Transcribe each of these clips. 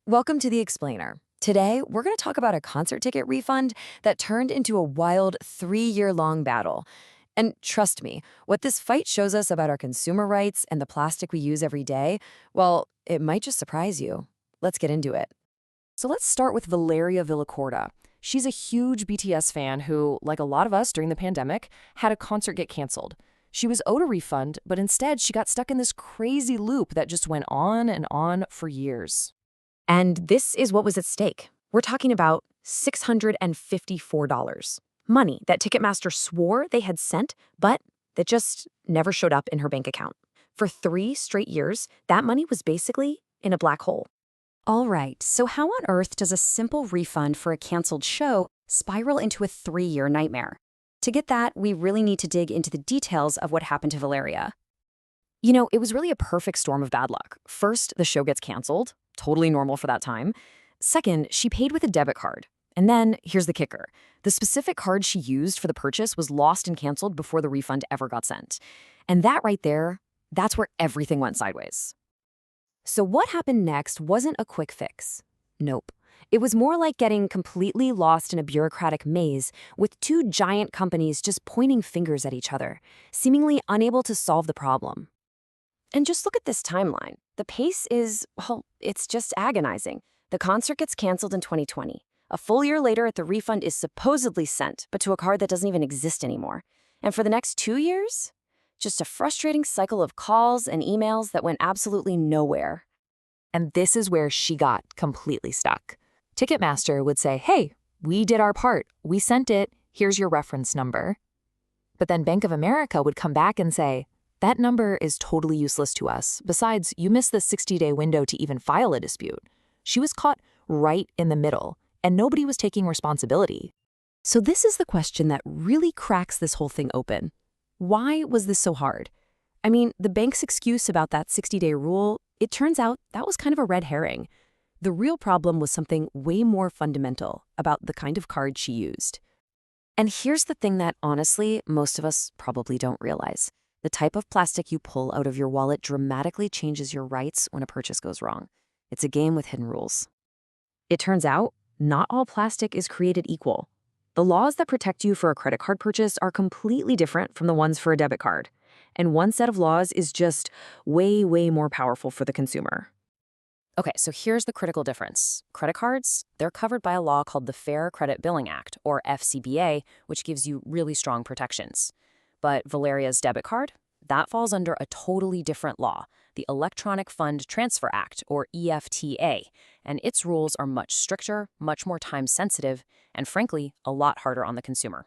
Welcome to The Explainer. Today, we're going to talk about a concert ticket refund that turned into a wild 3-year-long battle. And trust me, what this fight shows us about our consumer rights and the plastic we use every day, well, it might just surprise you. Let's get into it. So let's start with Valeria Villacorta. She's a huge BTS fan who, like a lot of us during the pandemic, had a concert get canceled. She was owed a refund, but instead she got stuck in this crazy loop that just went on and on for years. And this is what was at stake. We're talking about $654. Money that Ticketmaster swore they had sent, but that just never showed up in her bank account. For 3 straight years, that money was basically in a black hole. All right, so how on earth does a simple refund for a canceled show spiral into a 3-year nightmare? To get that, we really need to dig into the details of what happened to Valeria. It was really a perfect storm of bad luck. First, the show gets canceled, totally normal for that time. Second, she paid with a debit card. And then, here's the kicker. The specific card she used for the purchase was lost and canceled before the refund ever got sent. And that right there, that's where everything went sideways. So what happened next wasn't a quick fix. Nope. It was more like getting completely lost in a bureaucratic maze with 2 giant companies just pointing fingers at each other, seemingly unable to solve the problem. And just look at this timeline. The pace is, well, it's just agonizing. The concert gets canceled in 2020. A full year later, the refund is supposedly sent, but to a card that doesn't even exist anymore. And for the next 2 years, just a frustrating cycle of calls and emails that went absolutely nowhere. And this is where she got completely stuck. Ticketmaster would say, hey, we did our part. We sent it. Here's your reference number. But then Bank of America would come back and say, that number is totally useless to us. Besides, you missed the 60-day window to even file a dispute. She was caught right in the middle, and nobody was taking responsibility. So this is the question that really cracks this whole thing open. Why was this so hard? I mean, the bank's excuse about that 60-day rule, it turns out that was kind of a red herring. The real problem was something way more fundamental about the kind of card she used. And here's the thing that, honestly, most of us probably don't realize. The type of plastic you pull out of your wallet dramatically changes your rights when a purchase goes wrong. It's a game with hidden rules. It turns out, not all plastic is created equal. The laws that protect you for a credit card purchase are completely different from the ones for a debit card. And one set of laws is just way, way more powerful for the consumer. Okay, so here's the critical difference. Credit cards, they're covered by a law called the Fair Credit Billing Act, or FCBA, which gives you really strong protections. But Valeria's debit card, that falls under a totally different law, the Electronic Fund Transfer Act, or EFTA, and its rules are much stricter, much more time-sensitive, and frankly, a lot harder on the consumer.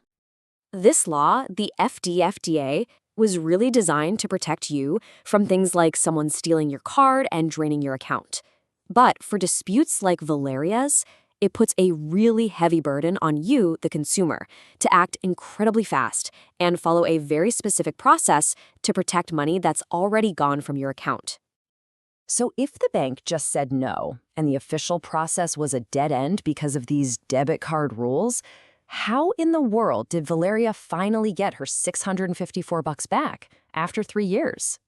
This law, the FDFDA, was really designed to protect you from things like someone stealing your card and draining your account. But for disputes like Valeria's, it puts a really heavy burden on you, the consumer, to act incredibly fast and follow a very specific process to protect money that's already gone from your account. So if the bank just said no, and the official process was a dead end because of these debit card rules, how in the world did Valeria finally get her $654 back after 3 years?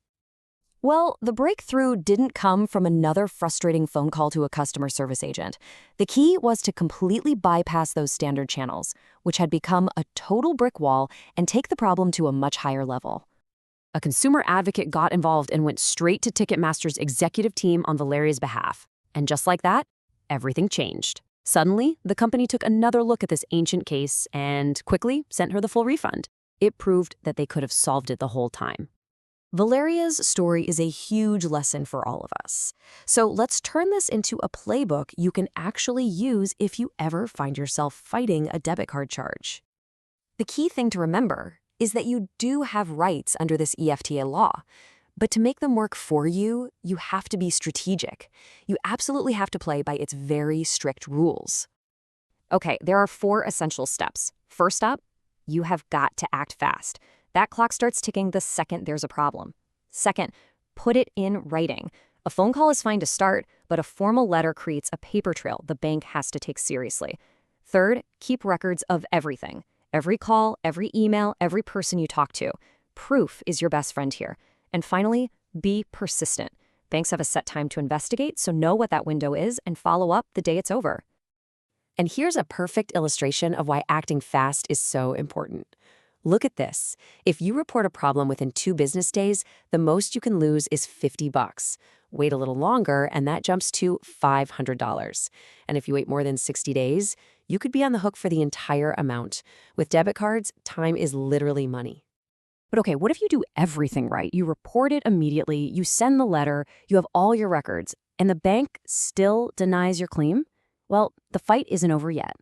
Well, the breakthrough didn't come from another frustrating phone call to a customer service agent. The key was to completely bypass those standard channels, which had become a total brick wall, and take the problem to a much higher level. A consumer advocate got involved and went straight to Ticketmaster's executive team on Valeria's behalf. And just like that, everything changed. Suddenly, the company took another look at this ancient case and quickly sent her the full refund. It proved that they could have solved it the whole time. Valeria's story is a huge lesson for all of us. So let's turn this into a playbook you can actually use if you ever find yourself fighting a debit card charge. The key thing to remember is that you do have rights under this EFTA law. But to make them work for you, you have to be strategic. You absolutely have to play by its very strict rules. Okay, there are 4 essential steps. First up, you have got to act fast. That clock starts ticking the second there's a problem. Second, put it in writing. A phone call is fine to start, but a formal letter creates a paper trail the bank has to take seriously. Third, keep records of everything. Every call, every email, every person you talk to. Proof is your best friend here. And finally, be persistent. Banks have a set time to investigate, so know what that window is and follow up the day it's over. And here's a perfect illustration of why acting fast is so important. Look at this. If you report a problem within 2 business days, the most you can lose is $50. Wait a little longer, and that jumps to $500. And if you wait more than 60 days, you could be on the hook for the entire amount. With debit cards, time is literally money. But okay, what if you do everything right? You report it immediately, you send the letter, you have all your records, and the bank still denies your claim? Well, the fight isn't over yet.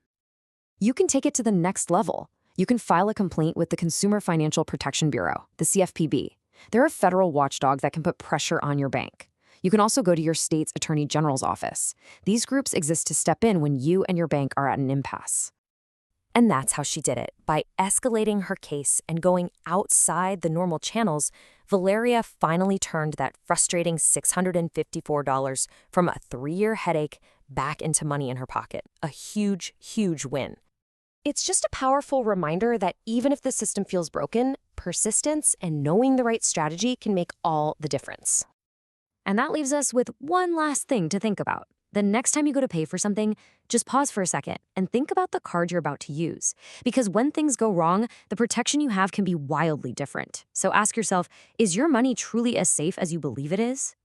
You can take it to the next level. You can file a complaint with the Consumer Financial Protection Bureau, the CFPB. They're a federal watchdog that can put pressure on your bank. You can also go to your state's attorney general's office. These groups exist to step in when you and your bank are at an impasse. And that's how she did it. By escalating her case and going outside the normal channels, Valeria finally turned that frustrating $654 from a 3-year headache back into money in her pocket. A huge, huge win. It's just a powerful reminder that even if the system feels broken, persistence and knowing the right strategy can make all the difference. And that leaves us with one last thing to think about. The next time you go to pay for something, just pause for a second and think about the card you're about to use. Because when things go wrong, the protection you have can be wildly different. So ask yourself, is your money truly as safe as you believe it is?